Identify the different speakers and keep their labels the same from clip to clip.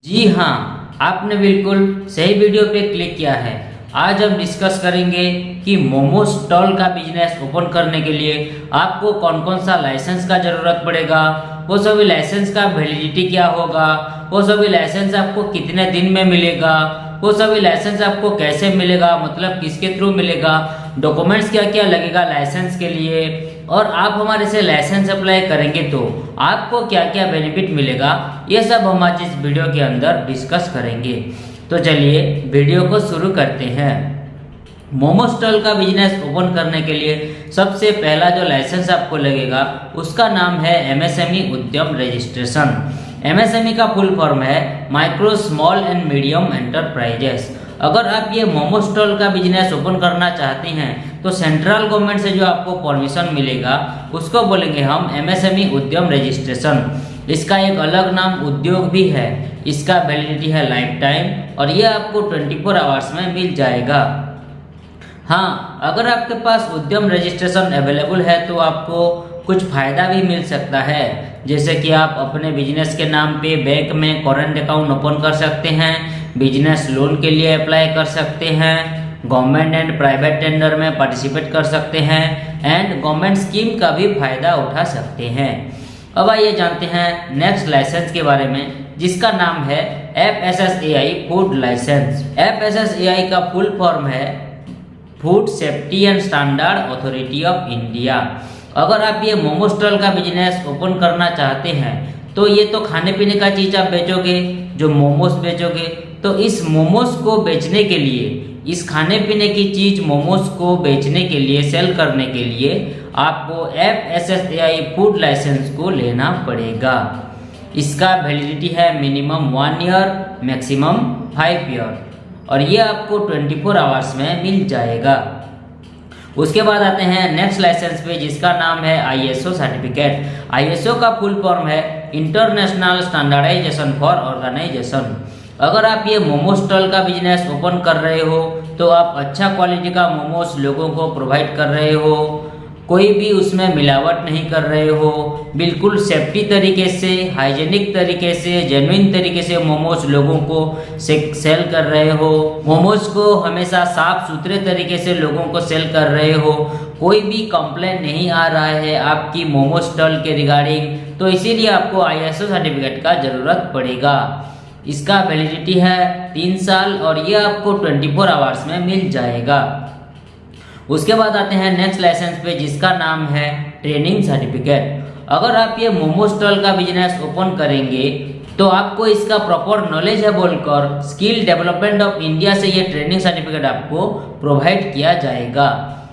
Speaker 1: जी हाँ, आपने बिल्कुल सही वीडियो पे क्लिक किया है। आज हम डिस्कस करेंगे कि मोमो स्टॉल का बिजनेस ओपन करने के लिए आपको कौन कौन सा लाइसेंस का जरूरत पड़ेगा, वो सभी लाइसेंस का वैलिडिटी क्या होगा, वो सभी लाइसेंस आपको कितने दिन में मिलेगा, वो सभी लाइसेंस आपको कैसे मिलेगा, मतलब किसके थ्रू मिलेगा, डॉक्यूमेंट्स क्या क्या लगेगा लाइसेंस के लिए, और आप हमारे से लाइसेंस अप्लाई करेंगे तो आपको क्या क्या बेनिफिट मिलेगा, ये सब हम आज इस वीडियो के अंदर डिस्कस करेंगे। तो चलिए वीडियो को शुरू करते हैं। मोमो स्टॉल का बिजनेस ओपन करने के लिए सबसे पहला जो लाइसेंस आपको लगेगा उसका नाम है एमएसएमई उद्यम रजिस्ट्रेशन। एमएसएमई का फुल फॉर्म है micro small and medium enterprises. अगर आप ये मोमो स्टॉल का बिजनेस ओपन करना चाहते हैं तो सेंट्रल गवर्नमेंट से जो आपको परमिशन मिलेगा उसको बोलेंगे हम एमएसएमई उद्यम रजिस्ट्रेशन। इसका एक अलग नाम उद्योग भी है। इसका वैलिडिटी है लाइफ टाइम और ये आपको 24 आवर्स में मिल जाएगा। हाँ, अगर आपके पास उद्यम रजिस्ट्रेशन अवेलेबल है तो आपको कुछ फायदा भी मिल सकता है, जैसे कि आप अपने बिजनेस के नाम पे बैंक में करंट अकाउंट ओपन कर सकते हैं, बिजनेस लोन के लिए अप्लाई कर सकते हैं, गवर्नमेंट एंड प्राइवेट टेंडर में पार्टिसिपेट कर सकते हैं एंड गवर्नमेंट स्कीम का भी फायदा उठा सकते हैं। अब आइए जानते हैं नेक्स्ट लाइसेंस के बारे में, जिसका नाम है FSSAI फूड लाइसेंस। FSSAI का फुल फॉर्म है food safety and standard authority of India. अगर आप ये मोमो स्टॉल का बिजनेस ओपन करना चाहते हैं तो ये तो खाने पीने का चीज आप बेचोगे, जो मोमोज बेचोगे, तो इस मोमोज को बेचने के लिए, इस खाने पीने की चीज मोमोज को बेचने के लिए, सेल करने के लिए आपको FSSAI फूड लाइसेंस को लेना पड़ेगा। इसका वैलिडिटी है मिनिमम 1 ईयर, मैक्सिमम 5 ईयर और ये आपको 24 आवर्स में मिल जाएगा। उसके बाद आते हैं नेक्स्ट लाइसेंस पे, जिसका नाम है ISO सर्टिफिकेट। ISO का फुल फॉर्म है इंटरनेशनल स्टैंडर्डाइजेशन फॉर ऑर्गेनाइजेशन। अगर आप ये मोमो स्टॉल का बिजनेस ओपन कर रहे हो तो आप अच्छा क्वालिटी का मोमोज लोगों को प्रोवाइड कर रहे हो, कोई भी उसमें मिलावट नहीं कर रहे हो, बिल्कुल सेफ्टी तरीके से, हाइजेनिक तरीके से, जेन्युइन तरीके से मोमोज लोगों को सेल कर रहे हो, मोमोज को हमेशा साफ सुथरे तरीके से लोगों को सेल कर रहे हो, कोई भी कंप्लेंट नहीं आ रहा है आपकी मोमो स्टॉल के रिगार्डिंग, तो इसीलिए आपको ISO सर्टिफिकेट का जरूरत पड़ेगा। इसका वैलिडिटी है 3 साल और ये आपको 24 आवर्स में मिल जाएगा। उसके बाद आते हैं नेक्स्ट लाइसेंस पे, जिसका नाम है ट्रेनिंग सर्टिफिकेट। अगर आप ये मोमो स्टॉल का बिजनेस ओपन करेंगे तो आपको इसका प्रॉपर नॉलेज है बोलकर स्किल डेवलपमेंट ऑफ इंडिया से ये ट्रेनिंग सर्टिफिकेट आपको प्रोवाइड किया जाएगा,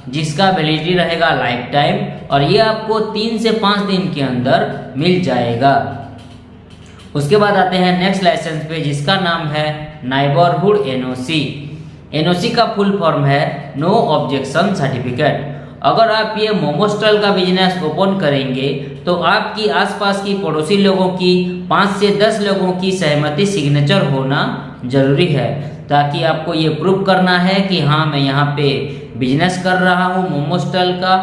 Speaker 1: जिसका वैलिडिटी रहेगा लाइफ टाइम और ये आपको 3 से 5 दिन के अंदर मिल जाएगा। उसके बाद आते हैं नेक्स्ट लाइसेंस पे, जिसका नाम है नेबरहुड NOC। NOC का फुल फॉर्म है नो ऑब्जेक्शन सर्टिफिकेट। अगर आप ये मोमो स्टॉल का बिजनेस ओपन करेंगे तो आपकी आसपास की पड़ोसी लोगों की 5 से 10 लोगों की सहमति सिग्नेचर होना जरूरी है, ताकि आपको ये प्रूव करना है कि हाँ मैं यहाँ पे बिजनेस कर रहा हूँ मोमो स्टॉल का,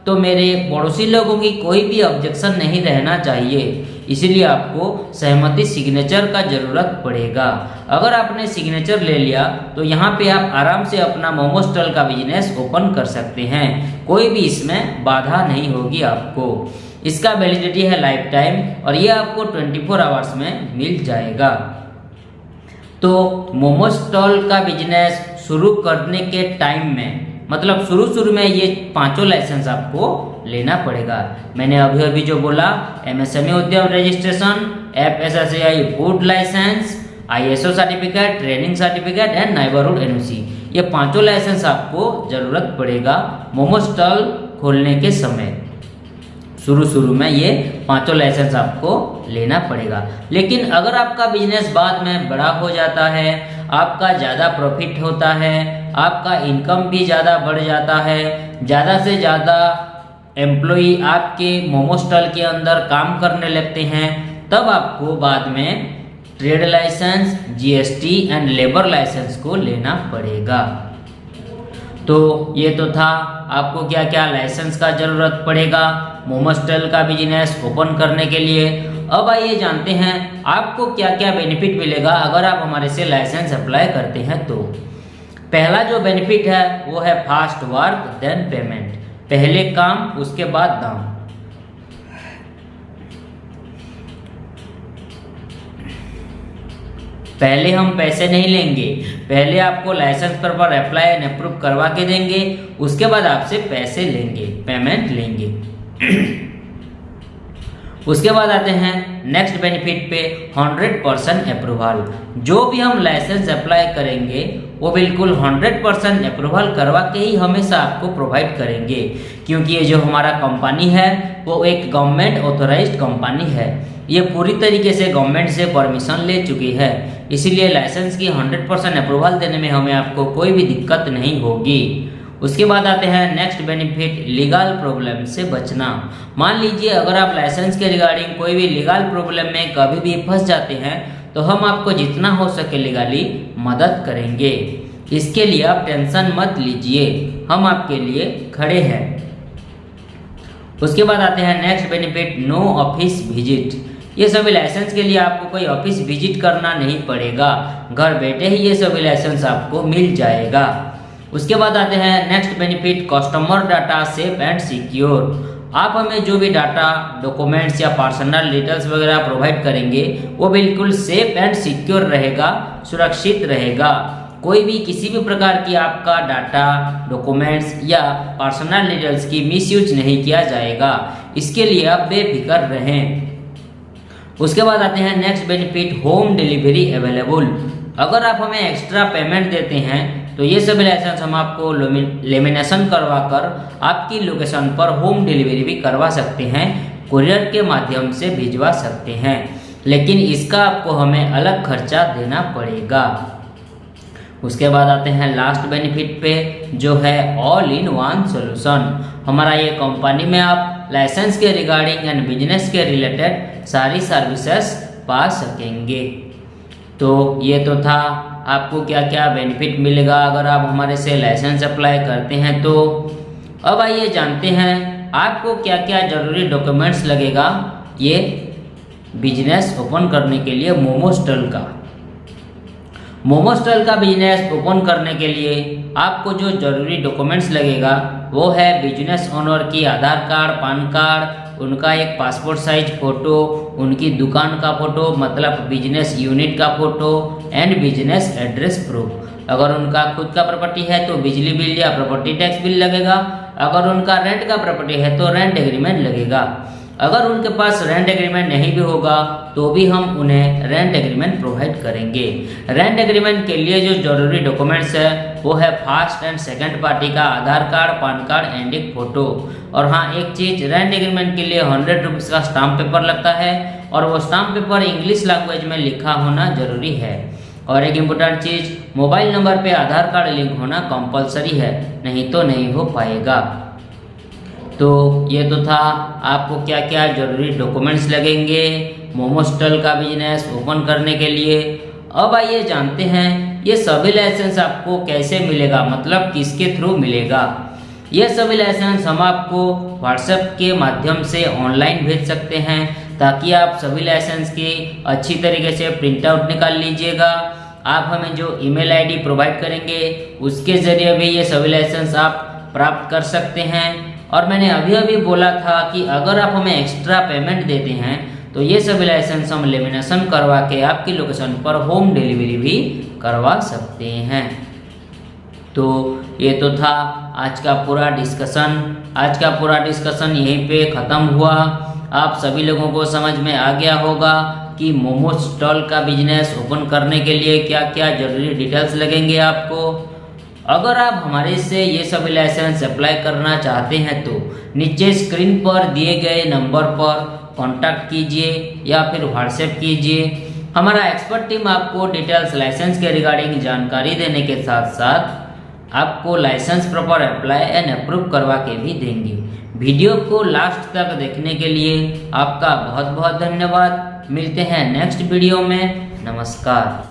Speaker 1: तो मेरे पड़ोसी लोगों की कोई भी ऑब्जेक्शन नहीं रहना चाहिए, इसीलिए आपको सहमति सिग्नेचर का जरूरत पड़ेगा। अगर आपने सिग्नेचर ले लिया तो यहाँ पे आप आराम से अपना मोमो स्टॉल का बिजनेस ओपन कर सकते हैं, कोई भी इसमें बाधा नहीं होगी आपको। इसका वैलिडिटी है लाइफ टाइम और ये आपको 24 आवर्स में मिल जाएगा। तो मोमो स्टॉल का बिजनेस शुरू करने के टाइम में, मतलब शुरू में ये 5 लाइसेंस आपको लेना पड़ेगा। मैंने अभी जो बोला, MSME Udyam registration, FSSAI food licence, ISO certificate, training certificate and neighbourhood NOC, ये 5 लाइसेंस आपको जरूरत पड़ेगा मोमो स्टॉल खोलने के समय। शुरू में ये 5 लाइसेंस आपको लेना पड़ेगा। लेकिन अगर आपका बिजनेस बाद में बड़ा हो जाता है, आपका ज़्यादा प्रॉफिट होता है, आपका इनकम भी ज़्यादा बढ़ जाता है, ज़्यादा से ज़्यादा एम्प्लॉई आपके मोमो स्टॉल के अंदर काम करने लगते हैं, तब आपको बाद में trade licence, GST and labour licence को लेना पड़ेगा। तो ये तो था आपको क्या क्या लाइसेंस का ज़रूरत पड़ेगा मोमो स्टॉल का बिजनेस ओपन करने के लिए। अब आइए जानते हैं आपको क्या क्या बेनिफिट मिलेगा अगर आप हमारे से लाइसेंस अप्लाई करते हैं तो। पहला जो बेनिफिट है वो है फास्ट वर्क देन पेमेंट, पहले काम उसके बाद दाम। पहले हम पैसे नहीं लेंगे, पहले आपको लाइसेंस पर अप्लाई एंड अप्रूव करवा के देंगे, उसके बाद आपसे पैसे लेंगे, पेमेंट लेंगे। उसके बाद आते हैं नेक्स्ट बेनिफिट पे 100% अप्रूवल। जो भी हम लाइसेंस अप्लाई करेंगे वो बिल्कुल 100% अप्रूवल करवा के ही हमेशा आपको प्रोवाइड करेंगे, क्योंकि ये जो हमारा कंपनी है वो एक गवर्नमेंट ऑथोराइज्ड कंपनी है। ये पूरी तरीके से गवर्नमेंट से परमिशन ले चुकी है, इसीलिए लाइसेंस की 100% अप्रूवल देने में हमें आपको कोई भी दिक्कत नहीं होगी। उसके बाद आते हैं नेक्स्ट बेनिफिट, लीगल प्रॉब्लम से बचना। मान लीजिए अगर आप लाइसेंस के रिगार्डिंग कोई भी लीगल प्रॉब्लम में कभी भी फंस जाते हैं तो हम आपको जितना हो सके लीगली मदद करेंगे। इसके लिए आप टेंशन मत लीजिए, हम आपके लिए खड़े हैं। उसके बाद आते हैं next benefit, no office visit. ये सभी लाइसेंस के लिए आपको कोई ऑफिस विजिट करना नहीं पड़ेगा, घर बैठे ही ये सभी लाइसेंस आपको मिल जाएगा। उसके बाद आते हैं next benefit, customer data safe and secure. आप हमें जो भी डाटा, डॉक्यूमेंट्स या पर्सनल डिटेल्स वगैरह प्रोवाइड करेंगे वो बिल्कुल सेफ एंड सिक्योर रहेगा, सुरक्षित रहेगा। कोई भी किसी भी प्रकार की आपका डाटा, डॉक्यूमेंट्स या पर्सनल डिटेल्स की मिसयूज नहीं किया जाएगा, इसके लिए आप बेफिक्र रहें। उसके बाद आते हैं next benefit, home delivery available. अगर आप हमें एक्स्ट्रा पेमेंट देते हैं तो ये सभी लाइसेंस हम आपको लेमिनेशन करवा कर आपकी लोकेशन पर होम डिलीवरी भी करवा सकते हैं, कुरियर के माध्यम से भिजवा सकते हैं, लेकिन इसका आपको हमें अलग खर्चा देना पड़ेगा। उसके बाद आते हैं लास्ट बेनिफिट पे, जो है ऑल इन वन सॉल्यूशन। हमारा ये कंपनी में आप लाइसेंस के रिगार्डिंग एंड बिजनेस के रिलेटेड सारी सर्विसेज पा सकेंगे। तो ये तो था आपको क्या क्या बेनिफिट मिलेगा अगर आप हमारे से लाइसेंस अप्लाई करते हैं तो। अब आइए जानते हैं आपको क्या क्या जरूरी डॉक्यूमेंट्स लगेगा ये बिजनेस ओपन करने के लिए मोमो स्टॉल का। मोमो स्टॉल का बिजनेस ओपन करने के लिए आपको जो जरूरी डॉक्यूमेंट्स लगेगा वो है बिजनेस ओनर की आधार कार्ड, पैन कार्ड, उनका एक पासपोर्ट साइज फोटो, उनकी दुकान का फोटो मतलब बिजनेस यूनिट का photo and business address proof. अगर उनका खुद का प्रॉपर्टी है तो बिजली बिल या प्रॉपर्टी टैक्स बिल लगेगा, अगर उनका रेंट का प्रॉपर्टी है तो रेंट एग्रीमेंट लगेगा। अगर उनके पास रेंट एग्रीमेंट नहीं भी होगा तो भी हम उन्हें रेंट एग्रीमेंट प्रोवाइड करेंगे। रेंट एग्रीमेंट के लिए जो जरूरी डॉक्यूमेंट्स है वो है फर्स्ट एंड सेकंड पार्टी का आधार कार्ड, पैन कार्ड एंड एक फोटो। और हाँ, एक चीज, रेंट एग्रीमेंट के लिए 100 रुपीज़ का स्टाम्प पेपर लगता है और वो स्टाम्प पेपर इंग्लिश लैंग्वेज में लिखा होना जरूरी है। और एक इम्पोर्टेंट चीज, मोबाइल नंबर पे आधार कार्ड लिंक होना कंपलसरी है, नहीं तो नहीं हो पाएगा। तो ये तो था आपको क्या क्या जरूरी डॉक्यूमेंट्स लगेंगे मोमो स्टॉल का बिजनेस ओपन करने के लिए। अब आइए जानते हैं ये सभी लाइसेंस आपको कैसे मिलेगा, मतलब किसके थ्रू मिलेगा। ये सभी लाइसेंस हम आपको व्हाट्सएप के माध्यम से ऑनलाइन भेज सकते हैं ताकि आप सभी लाइसेंस की अच्छी तरीके से प्रिंट आउट निकाल लीजिएगा। आप हमें जो ईमेल आईडी प्रोवाइड करेंगे उसके जरिए भी ये सभी लाइसेंस आप प्राप्त कर सकते हैं। और मैंने अभी बोला था कि अगर आप हमें एक्स्ट्रा पेमेंट देते हैं तो ये सभी लाइसेंस हम लेमिनेशन करवा के आपकी लोकेशन पर होम डिलीवरी भी करवा सकते हैं। तो ये तो था आज का पूरा डिस्कशन। आज का पूरा डिस्कशन यहीं पे ख़त्म हुआ। आप सभी लोगों को समझ में आ गया होगा कि मोमो स्टॉल का बिजनेस ओपन करने के लिए क्या क्या जरूरी डिटेल्स लगेंगे आपको। अगर आप हमारे से ये सभी लाइसेंस अप्लाई करना चाहते हैं तो नीचे स्क्रीन पर दिए गए नंबर पर कांटेक्ट कीजिए या फिर व्हाट्सएप कीजिए। हमारा एक्सपर्ट टीम आपको डिटेल्स लाइसेंस के रिगार्डिंग जानकारी देने के साथ साथ आपको licence proper apply and approve करवा के भी देंगे। वीडियो को लास्ट तक देखने के लिए आपका बहुत बहुत धन्यवाद। मिलते हैं नेक्स्ट वीडियो में। नमस्कार।